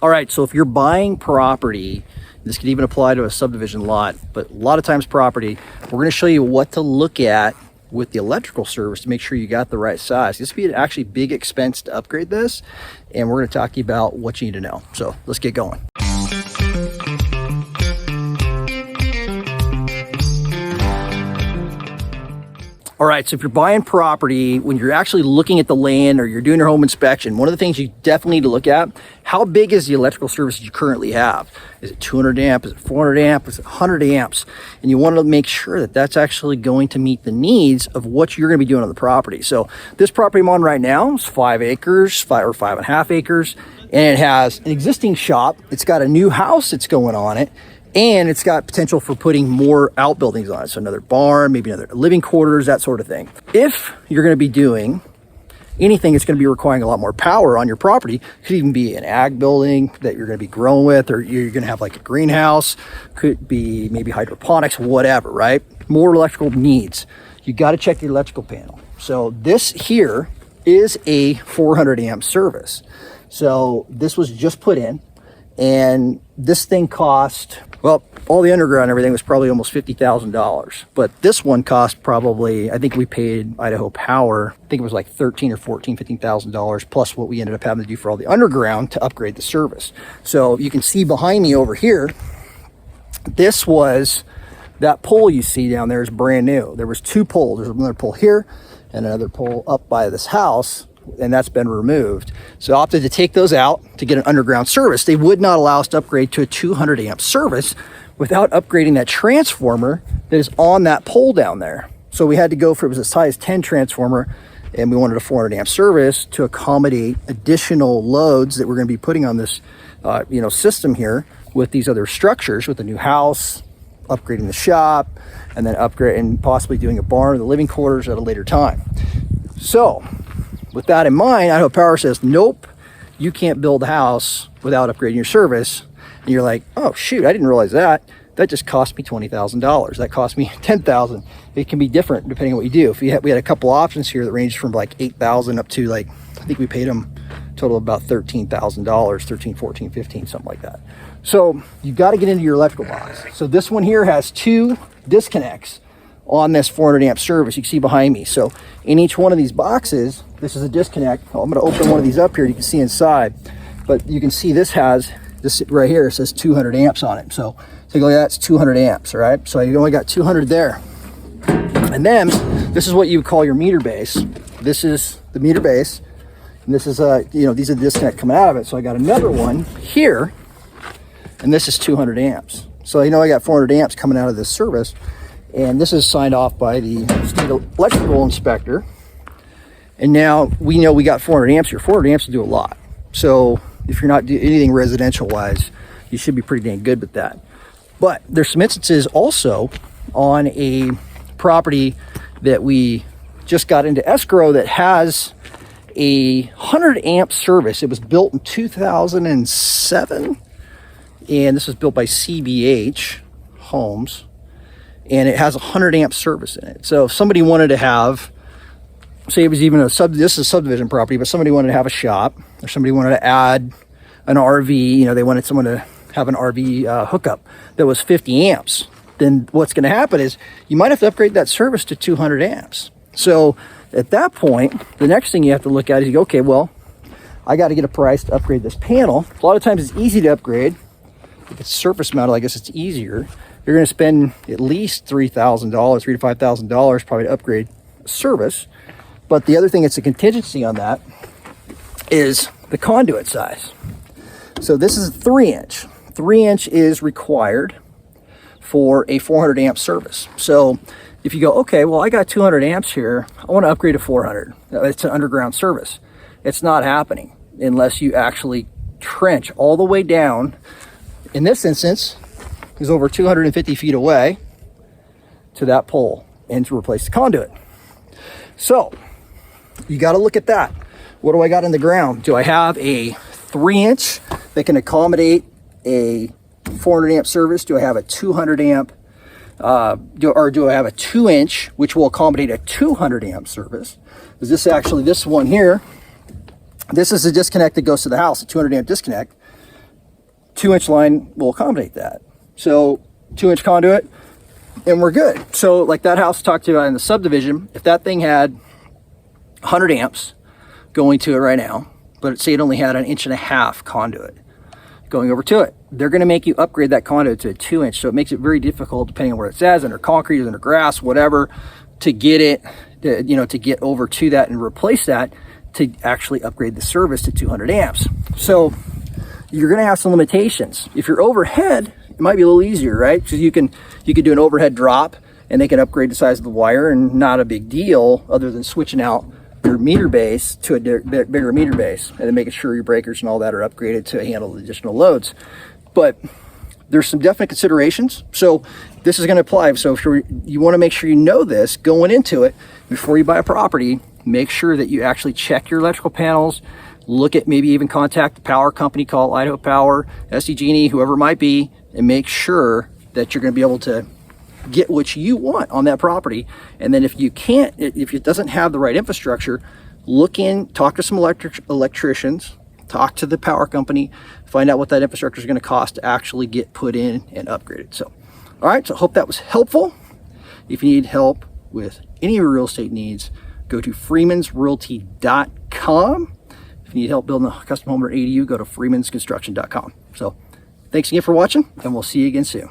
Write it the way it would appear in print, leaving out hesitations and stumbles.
All right, so if you're buying property, this could even apply to a subdivision lot, but a lot of times property, we're gonna show you what to look at with the electrical service to make sure you got the right size. This would be an actually big expense to upgrade this, and we're gonna talk to you about what you need to know. So let's get going. All right, so if you're buying property, when you're actually looking at the land or you're doing your home inspection, one of the things you definitely need to look at, how big is the electrical service you currently have? Is it 200 amp? Is it 400 amp? Is it 100 amps? And you want to make sure that that's actually going to meet the needs of what you're going to be doing on the property. So this property I'm on right now is 5 acres, 5.5 acres, and it has an existing shop. It's got a new house that's going on it. And it's got potential for putting more outbuildings on it. So another barn, maybe another living quarters, that sort of thing. If you're gonna be doing anything that's gonna be requiring a lot more power on your property, could even be an ag building that you're gonna be growing with, or you're gonna have like a greenhouse, could be maybe hydroponics, whatever, right? More electrical needs. You gotta check the electrical panel. So this here is a 400 amp service. So this was just put in, and this thing cost, well, all the underground and everything was probably almost $50,000. But this one cost probably, I think we paid Idaho Power, I think it was like $13 or $14, $15,000 plus what we ended up having to do for all the underground to upgrade the service. So you can see behind me over here, this was, that pole you see down there is brand new. There was 2 poles. There's another pole here and another pole up by this house, and that's been removed. So I opted to take those out to get an underground service. They would not allow us to upgrade to a 200 amp service without upgrading that transformer that is on that pole down there. So we had to go for, it was a size 10 transformer, and we wanted a 400 amp service to accommodate additional loads that we're gonna be putting on this system here with these other structures, with the new house, upgrading the shop, and then upgrading, possibly doing a barn or the living quarters at a later time. So, with that in mind, Idaho Power says, nope, you can't build a house without upgrading your service. And you're like, oh shoot, I didn't realize that. That just cost me $20,000. That cost me $10,000. It can be different depending on what you do. If we had a couple options here that ranged from like $8,000 up to like, I think we paid them total of about $13,000, 13, 14, 15, something like that. So you got to get into your electrical box. So this one here has 2 disconnects on this 400 amp service you can see behind me. So in each one of these boxes, this is a disconnect. I'm going to open one of these up here. You can see inside, but you can see this has this right here. It says 200 amps on it. So take a look at that. It's 200 amps. All right. So you only got 200 there. And then this is what you would call your meter base. This is the meter base. And this is these are the disconnect coming out of it. So I got another one here, and this is 200 amps. So I got 400 amps coming out of this service. And this is signed off by the state electrical inspector. And now we know we got 400 amps here. 400 amps will do a lot. So if you're not doing anything residential wise, you should be pretty dang good with that. But there's some instances also on a property that we just got into escrow that has a 100 amp service. It was built in 2007. And this was built by CBH Homes. And it has a 100 amp service in it. So if somebody wanted to have, say it was even this is a subdivision property, but somebody wanted to have a shop, or somebody wanted to add an RV, they wanted someone to have an RV hookup that was 50 amps, then what's going to happen is you might have to upgrade that service to 200 amps. So at that point, the next thing you have to look at is you go, okay, well, I got to get a price to upgrade this panel. A lot of times it's easy to upgrade. If it's surface mounted, I guess it's easier. You're going to spend at least $3,000, $3,000 to $5,000 probably to upgrade a service. But the other thing that's a contingency on that is the conduit size. So this is a 3-inch. 3-inch is required for a 400 amp service. So if you go, okay, well, I got 200 amps here, I want to upgrade to 400. It's an underground service. It's not happening unless you actually trench all the way down. In this instance, is over 250 feet away to that pole and to replace the conduit. So you got to look at that. What do I got in the ground? Do I have a 3-inch that can accommodate a 400 amp service? Do I have a 200 amp or do I have a 2-inch which will accommodate a 200 amp service? Is this actually, this one here, this is a disconnect that goes to the house, a 200 amp disconnect. 2-inch line will accommodate that. So 2-inch conduit, and we're good. So like that house I talked to in the subdivision, if that thing had 100 amps going to it right now, but say it only had 1.5 inch conduit going over to it, they're going to make you upgrade that conduit to a 2-inch. So it makes it very difficult, depending on where it says, under concrete, under grass, whatever, to get it, to get over to that and replace that, to actually upgrade the service to 200 amps. So you're going to have some limitations. If you're overhead, it might be a little easier, right? Because you can do an overhead drop, and they can upgrade the size of the wire, and not a big deal, other than switching out your meter base to a bigger meter base, and then making sure your breakers and all that are upgraded to handle the additional loads. But there's some definite considerations. So this is going to apply. So if you want to make sure you know this going into it before you buy a property, make sure that you actually check your electrical panels. Look at, maybe even contact the power company, call Idaho Power, SDG&E, whoever it might be, and make sure that you're going to be able to get what you want on that property. And then if you can't, if it doesn't have the right infrastructure, talk to some electricians, talk to the power company, find out what that infrastructure is going to cost to actually get put in and upgraded. So, all right, so I hope that was helpful. If you need help with any of your real estate needs, go to freemansrealty.com. If you need help building a custom home or ADU, go to freemansconstruction.com. So thanks again for watching, and we'll see you again soon.